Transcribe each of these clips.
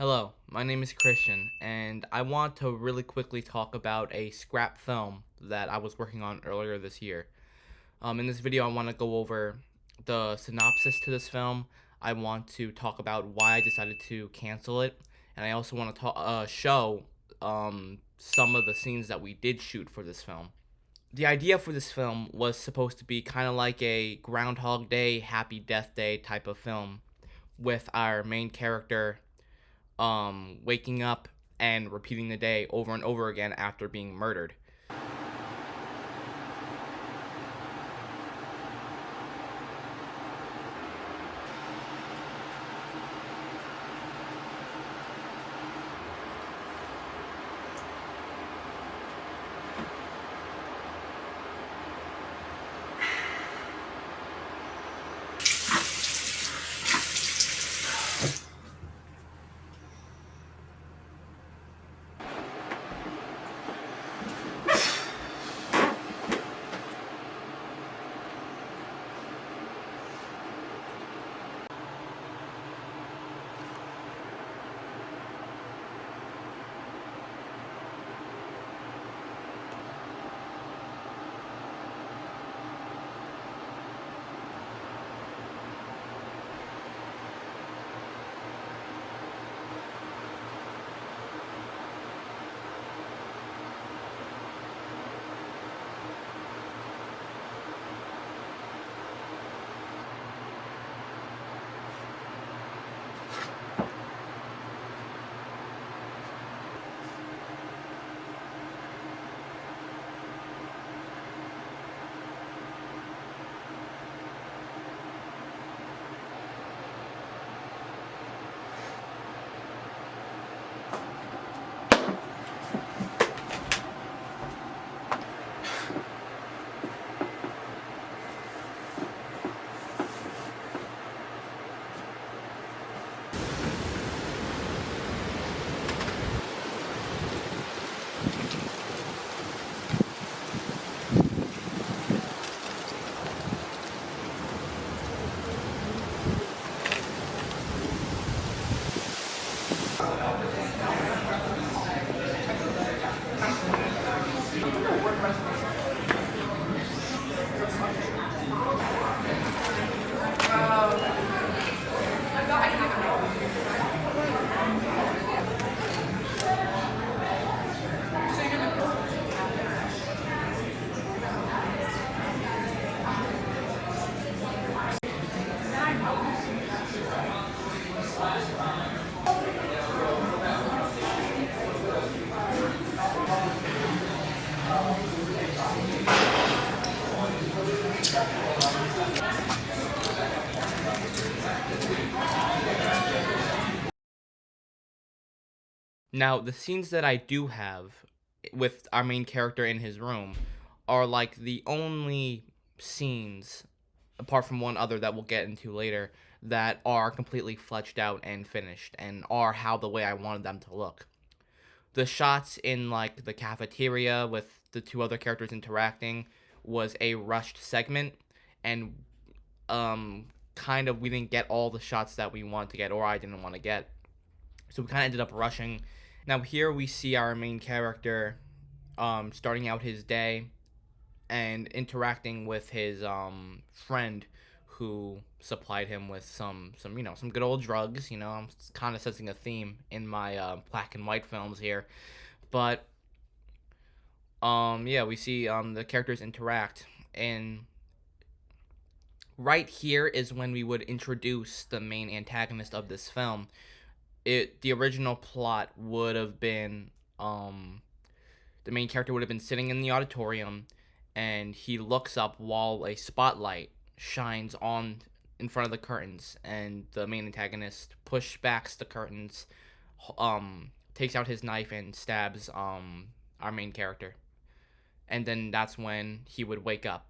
Hello, my name is Christian, and I want to really quickly talk about a scrap film that I was working on earlier this year. In this video, I want to go over the synopsis to this film. I want to talk about why I decided to cancel it, and I also want to show some of the scenes that we did shoot for this film. The idea for this film was supposed to be kind of like a Groundhog Day, Happy Death Day type of film, with our main character waking up and repeating the day over and over again after being murdered. Now, the scenes that I do have with our main character in his room are like the only scenes, apart from one other that we'll get into later, that are completely fleshed out and finished and are how the way I wanted them to look. The shots in like the cafeteria with the two other characters interacting was a rushed segment, and kind of we didn't get all the shots that we wanted to get, or I didn't want to get, so we kind of ended up rushing. Now here we see our main character starting out his day and interacting with his friend who supplied him with some good old drugs. I'm kind of sensing a theme in my black and white films here. But yeah, we see the characters interact, and right here is when we would introduce the main antagonist of this film. The original plot would have been the main character would have been sitting in the auditorium, and he looks up while a spotlight shines on in front of the curtains, and the main antagonist pushbacks the curtains, takes out his knife and stabs our main character, and then that's when he would wake up.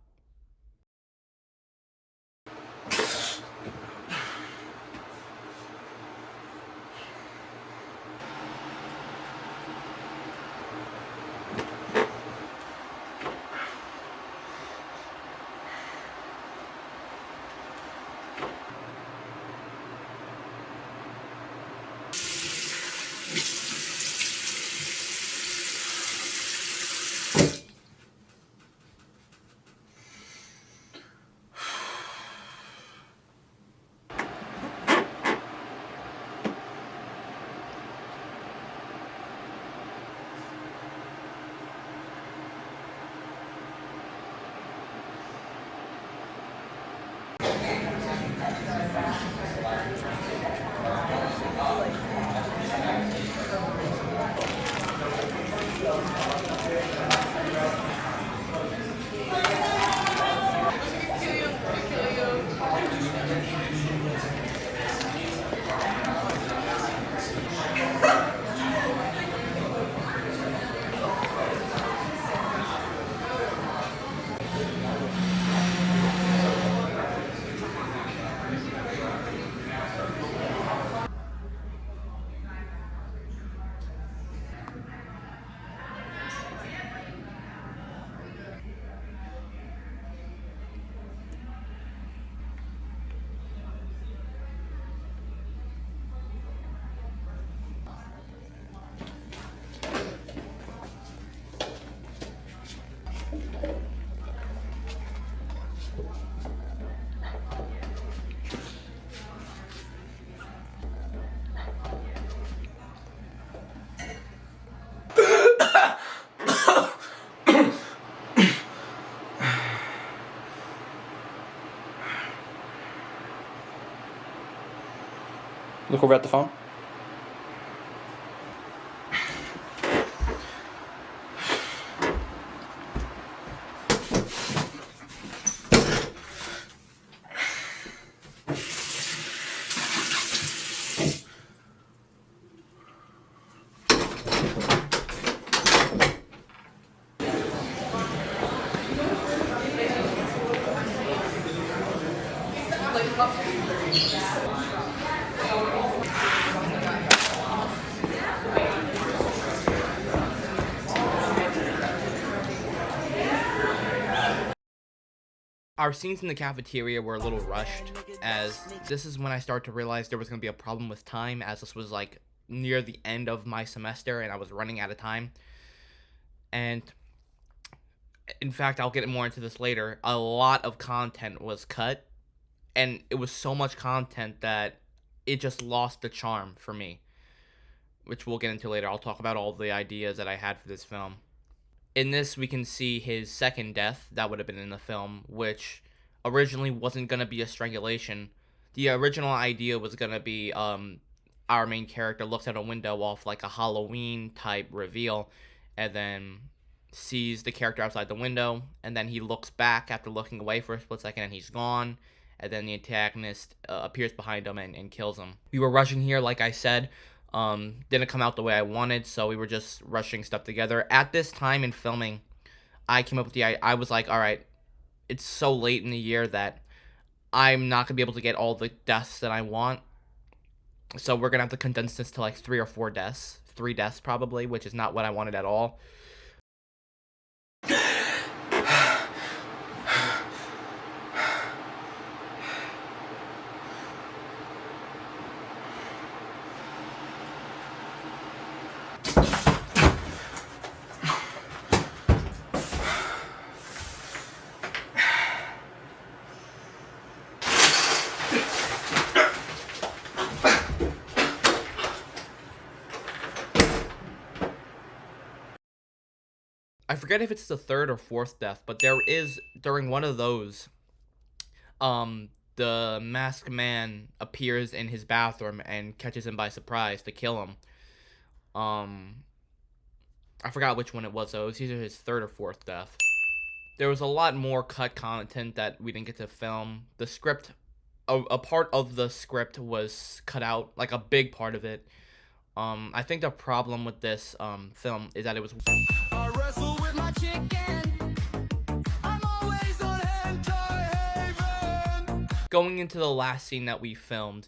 Look over at the phone. Our scenes in the cafeteria were a little rushed, as this is when I started to realize there was going to be a problem with time, as this was like near the end of my semester and I was running out of time. And in fact, I'll get more into this later. A lot of content was cut, and it was so much content that it just lost the charm for me, which we'll get into later. I'll talk about all the ideas that I had for this film. In this, we can see his second death that would have been in the film, which originally wasn't going to be a strangulation. The original idea was going to be our main character looks out a window off like a Halloween type reveal, and then sees the character outside the window, and then he looks back after looking away for a split second, and he's gone, and then the antagonist appears behind him and kills him. We were rushing here, like I said. Didn't come out the way I wanted, so we were just rushing stuff together. At this time in filming, I came up with I was like, all right, it's so late in the year that I'm not gonna be able to get all the deaths that I want, so we're gonna have to condense this to like 3 or 4 deaths, 3 deaths probably, which is not what I wanted at all. I forget if it's the 3rd or 4th death, but there is, during one of those, the masked man appears in his bathroom and catches him by surprise to kill him. I forgot which one it was, though. It was either his 3rd or 4th death. There was a lot more cut content that we didn't get to film. The script, a part of the script was cut out, like a big part of it. I think the problem with this film is that it was I wrestle with my chicken. I'm always on hentai haven. going into the last scene that we filmed.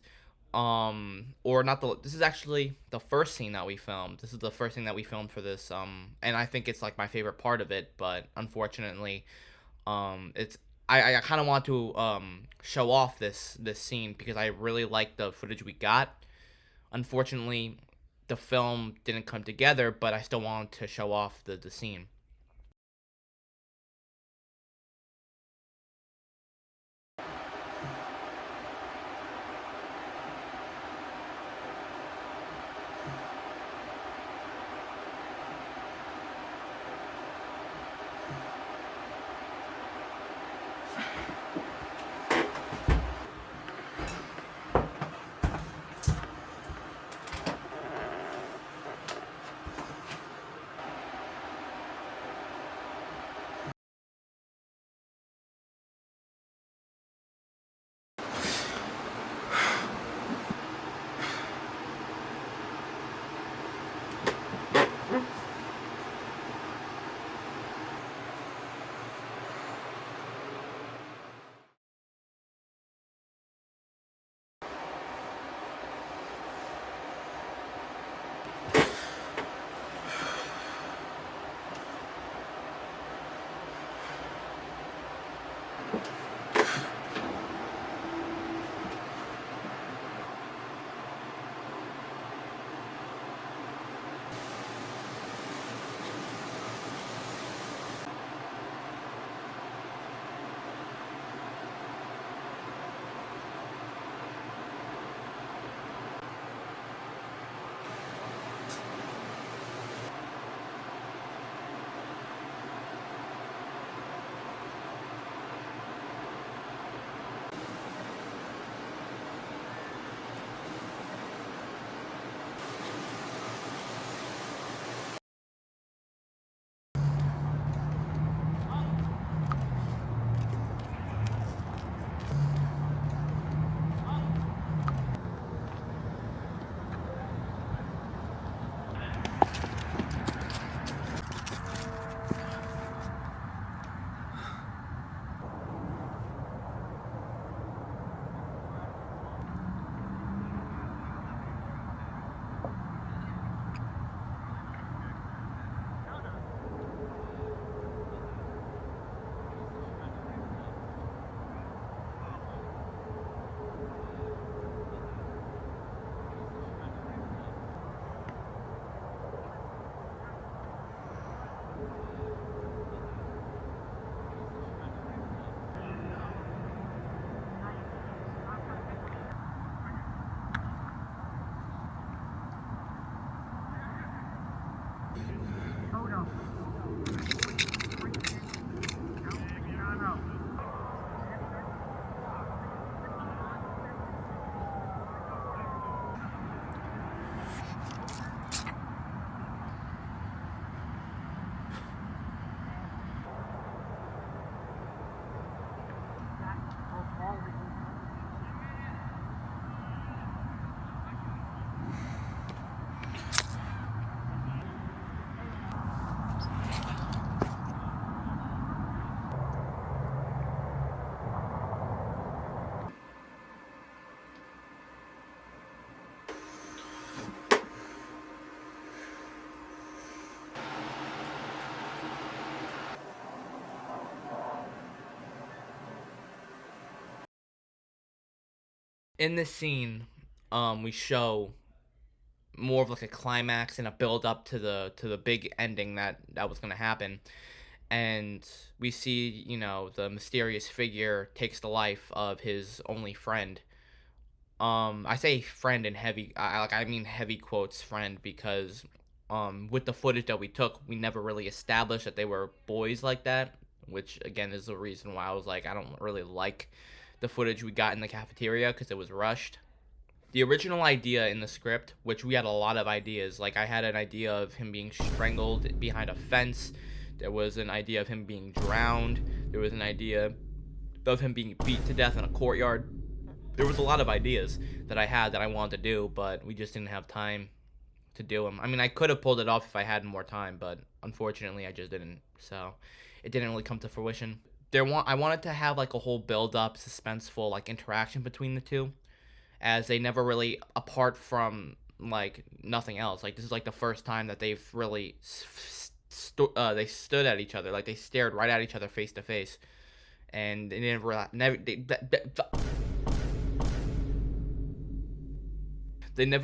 Or not the. This is actually the first scene that we filmed. This is the first thing that we filmed for this. And I think it's like my favorite part of it. But unfortunately, it's I kind of want to show off this scene because I really like the footage we got. Unfortunately, the film didn't come together, but I still wanted to show off the scene. in this scene, we show more of like a climax and a build up to the big ending that was gonna happen, and we see the mysterious figure takes the life of his only friend. I say friend in heavy, I mean heavy quotes friend, because with the footage that we took, we never really established that they were boys like that, which again is the reason why I was like, I don't really like the footage we got in the cafeteria because it was rushed. The original idea in the script, which we had a lot of ideas, like I had an idea of him being strangled behind a fence. There was an idea of him being drowned. There was an idea of him being beat to death in a courtyard. There was a lot of ideas that I had that I wanted to do, but we just didn't have time to do them. I mean, I could have pulled it off if I had more time, but unfortunately I just didn't. So it didn't really come to fruition. I wanted to have like a whole build up, suspenseful like interaction between the two, as they never really, apart from like nothing else. Like this is like the first time that they've really they stood at each other, like they stared right at each other face to face, and they never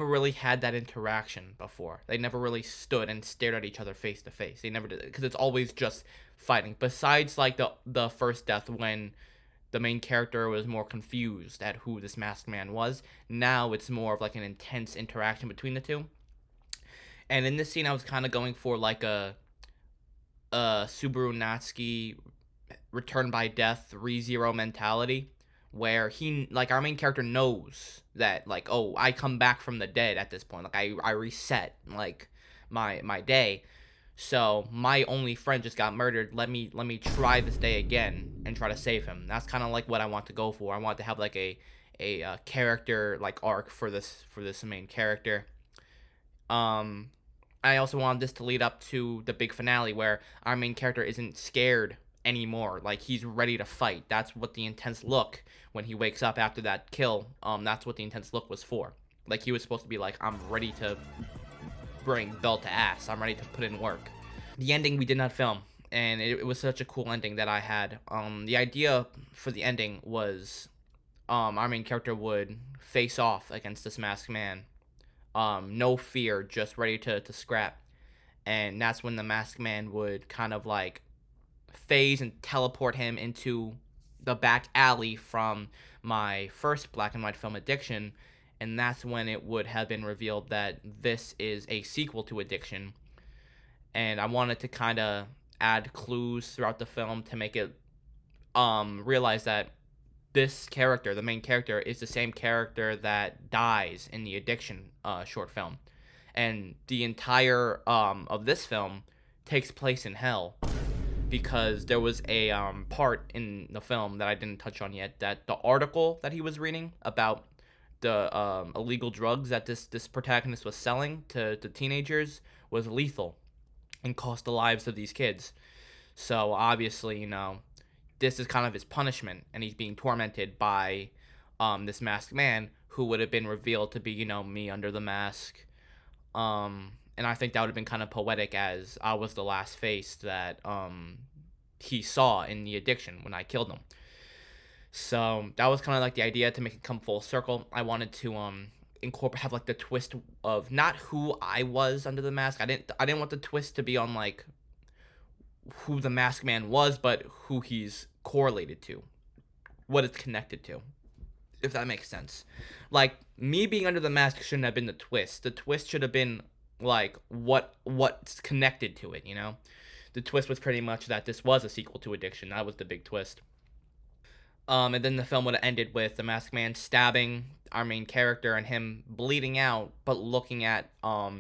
really had that interaction before. They never really stood and stared at each other face to face. They never did it because it's always just fighting. Besides like the first death when the main character was more confused at who this masked man was. Now it's more of like an intense interaction between the two. And in this scene, I was kind of going for like a Subaru Natsuki Return by Death ReZero mentality, where he, like, our main character knows that, like, oh, I come back from the dead at this point. Like, I reset, like, my day. So my only friend just got murdered. Let me try this day again and try to save him. That's kind of like what I want to go for. I want to have like a character like arc for this main character. I also wanted this to lead up to the big finale where our main character isn't scared anymore. Like, he's ready to fight. That's what the intense look when he wakes up after that kill. That's what the intense look was for. Like, he was supposed to be like, I'm ready to bring belt to ass. I'm ready to put in work. The ending we did not film, and it was such a cool ending that I had. The idea for the ending was our main character would face off against this masked man. No fear, just ready to scrap. And that's when the masked man would kind of like phase and teleport him into the back alley from my first black and white film, Addiction. And that's when it would have been revealed that this is a sequel to Addiction. And I wanted to kind of add clues throughout the film to make it realize that this character, the main character, is the same character that dies in the Addiction short film. And the entire of this film takes place in hell, because there was a part in the film that I didn't touch on yet, that the article that he was reading about the illegal drugs that this protagonist was selling to teenagers was lethal and cost the lives of these kids. So obviously, this is kind of his punishment, and he's being tormented by this masked man who would have been revealed to be, me under the mask. And I think that would have been kind of poetic, as I was the last face that he saw in the Addiction when I killed him. So that was kind of like the idea, to make it come full circle. I wanted to have like the twist of not who I was under the mask. I didn't want the twist to be on like who the masked man was, but who he's correlated to, what it's connected to, if that makes sense. Like, me being under the mask shouldn't have been the twist. The twist should have been like what's connected to it. The twist was pretty much that this was a sequel to Addiction. That was the big twist. And then the film would have ended with the masked man stabbing our main character and him bleeding out, but looking at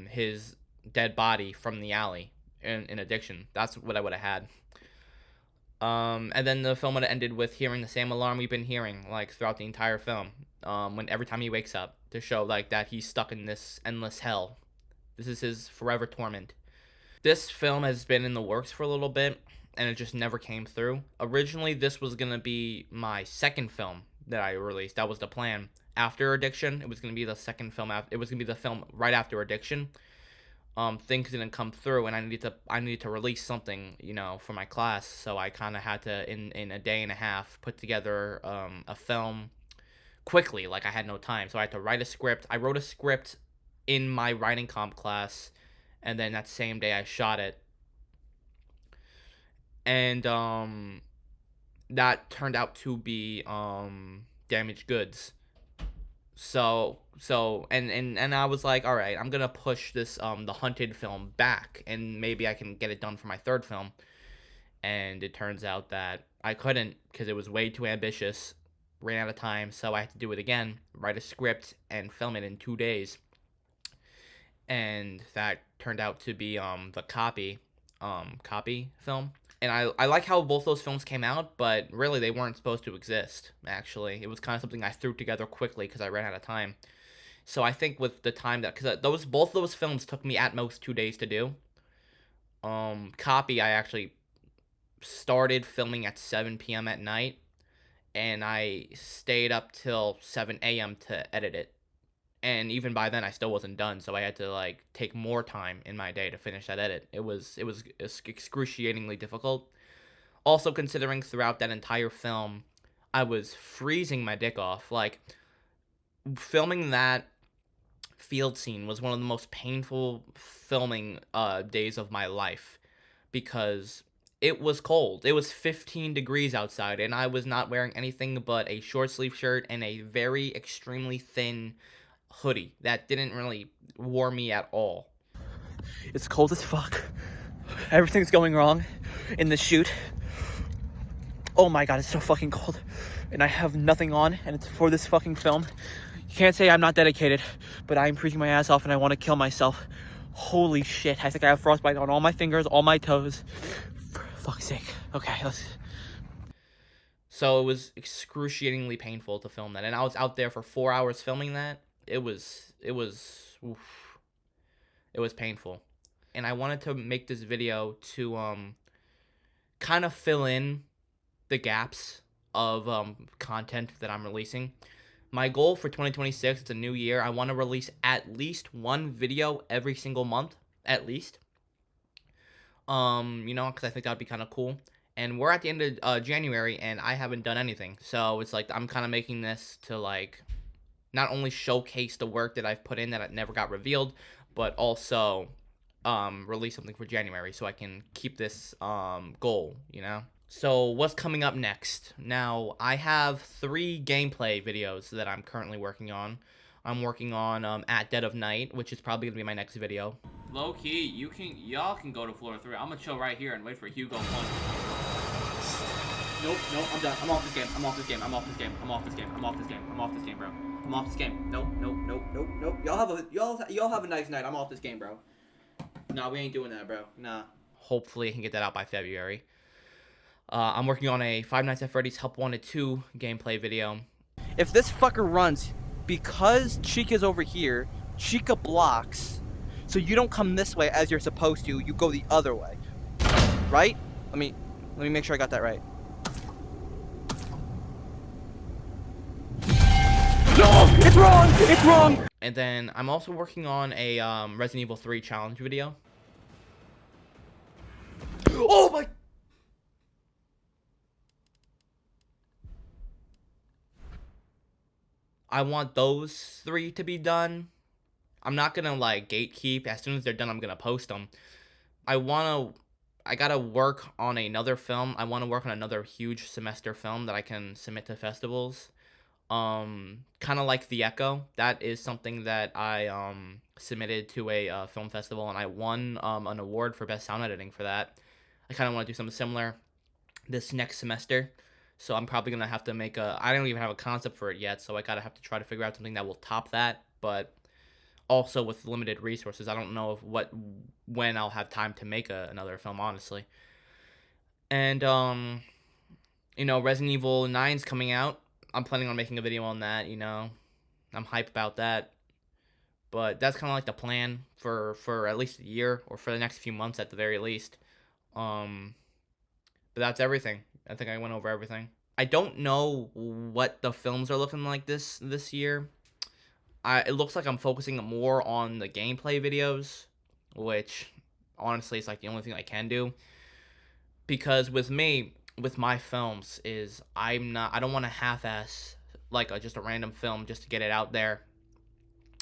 his dead body from the alley in Addiction. That's what I would have had. And then the film would have ended with hearing the same alarm we've been hearing like throughout the entire film. When every time he wakes up, to show like that he's stuck in this endless hell. This is his forever torment. This film has been in the works for a little bit, and it just never came through. Originally, this was going to be my second film that I released. That was the plan. After Addiction, it was going to be the second film. It was going to be the film right after Addiction. Things didn't come through, and I needed to release something, for my class. So I kind of had to, in a day and a half, put together a film quickly. Like, I had no time, so I had to write a script. I wrote a script in my writing comp class, and then that same day I shot it. And that turned out to be damaged goods. And I was like, all right, I'm gonna push this the Hunted film back, and maybe I can get it done for my third film. And it turns out that I couldn't, because it was way too ambitious. Ran out of time, so I had to do it again, write a script and film it in 2 days. And that turned out to be the Copy film. And I like how both those films came out, but really they weren't supposed to exist, actually. It was kind of something I threw together quickly because I ran out of time. So I think with the time that, because both those films took me at most 2 days to do. Copy, I actually started filming at 7 p.m. at night, and I stayed up till 7 a.m. to edit it. And even by then I still wasn't done, so I had to like take more time in my day to finish that edit. It was excruciatingly difficult. Also, considering throughout that entire film I was freezing my dick off. Like, filming that field scene was one of the most painful filming days of my life, because it was cold. It was 15 degrees outside, and I was not wearing anything but a short sleeve shirt and a very extremely thin hoodie that didn't really warm me at all. It's cold as fuck. Everything's going wrong in the shoot. Oh my god, it's so fucking cold. And I have nothing on, and it's for this fucking film. You can't say I'm not dedicated, but I'm freaking my ass off and I want to kill myself. Holy shit, I think I have frostbite on all my fingers, all my toes. For fuck's sake. Okay, let's... So it was excruciatingly painful to film that, and I was out there for 4 hours filming that. It was painful. And I wanted to make this video to kind of fill in the gaps of content that I'm releasing. My goal for 2026, it's a new year, I want to release at least one video every single month, at least. Because I think that would be kind of cool. And we're at the end of January, and I haven't done anything. So it's like I'm kind of making this to like not only showcase the work that I've put in that never got revealed, but also release something for January so I can keep this goal, So what's coming up next? Now, I have 3 gameplay videos that I'm currently working on. I'm working on At Dead of Night, which is probably going to be my next video. Low key, y'all can go to floor 3. I'm gonna chill right here and wait for Hugo Punch. Nope, I'm done. I'm off this game, bro. I'm off this game, bro. I'm off this game. Nope. Y'all have a nice night. I'm off this game, bro. Nah, we ain't doing that, bro. Nah. Hopefully I can get that out by February. I'm working on a Five Nights at Freddy's Help Wanted 2 gameplay video. If this fucker runs, because Chica's over here, Chica blocks, so you don't come this way as you're supposed to, you go the other way. Right? Let me make sure I got that right. No! It's wrong! It's wrong! And then I'm also working on a Resident Evil 3 challenge video. Oh my... I want those 3 to be done. I'm not gonna like gatekeep. As soon as they're done, I'm gonna post them. I gotta work on another film. I want to work on another huge semester film that I can submit to festivals. Kind of like The Echo. That is something that I submitted to a film festival, and I won an award for best sound editing for that. I kind of want to do something similar this next semester. So I'm probably going to have to make I don't even have a concept for it yet, so I gotta have to try to figure out something that will top that, but also with limited resources, I don't know when I'll have time to make another film, honestly. And, Resident Evil 9's coming out. I'm planning on making a video on that, I'm hyped about that. But that's kind of like the plan for at least a year, or for the next few months at the very least. But that's everything. I think I went over everything. I don't know what the films are looking like this year. It looks like I'm focusing more on the gameplay videos, which honestly is like the only thing I can do. Because with my films is I don't want to half-ass like just a random film just to get it out there,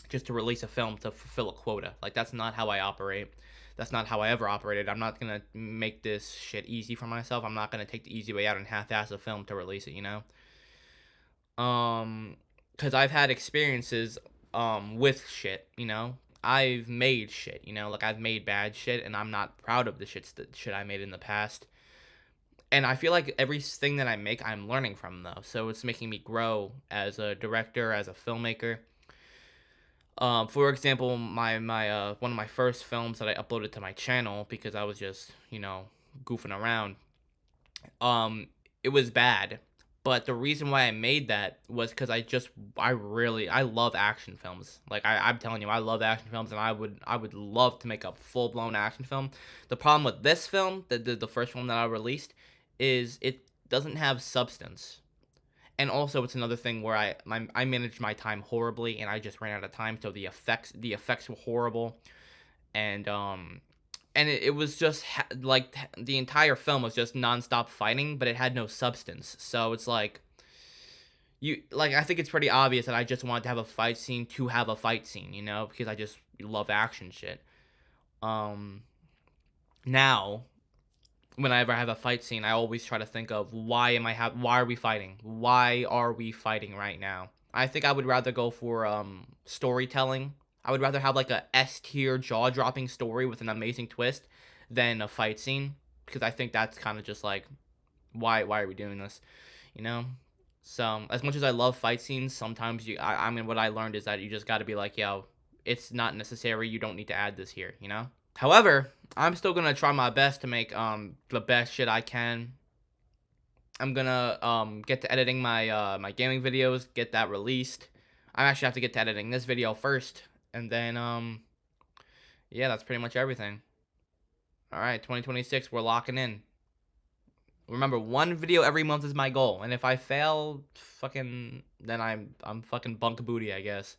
just to release a film to fulfill a quota. Like, that's not how I operate. That's not how I ever operated. I'm not gonna make this shit easy for myself. I'm not gonna take the easy way out and half-ass a film to release it, you know? Because I've had experiences, with shit, you know? I've made shit, you know? Like, I've made bad shit, and I'm not proud of the shit I made in the past. And I feel like everything that I make, I'm learning from, though. So it's making me grow as a director, as a filmmaker. For example, my one of my first films that I uploaded to my channel, because I was just, you know, goofing around. It was bad, but the reason why I made that was because I love action films. Like, I'm telling you, I love action films, and I would love to make a full blown action film. The problem with this film, the first film that I released, is it doesn't have substance. And also, it's another thing where I managed my time horribly, and I just ran out of time. So the effects were horrible, and it was just like the entire film was just nonstop fighting, but it had no substance. So it's like, I think it's pretty obvious that I just wanted to have a fight scene to have a fight scene, you know, because I just love action shit. Now, whenever I have a fight scene, I always try to think of why are we fighting? Why are we fighting right now? I think I would rather go for storytelling. I would rather have like a S tier jaw-dropping story with an amazing twist than a fight scene, because I think that's kind of just like, why are we doing this? You know? So, as much as I love fight scenes, sometimes I mean, what I learned is that you just got to be like, yo, it's not necessary. You don't need to add this here, you know? However, I'm still gonna try my best to make the best shit I can. I'm gonna get to editing my gaming videos, get that released. I actually have to get to editing this video first, and then yeah, that's pretty much everything. All right, 2026, we're locking in. Remember, one video every month is my goal, and if I fail, then I'm fucking bunk booty, I guess.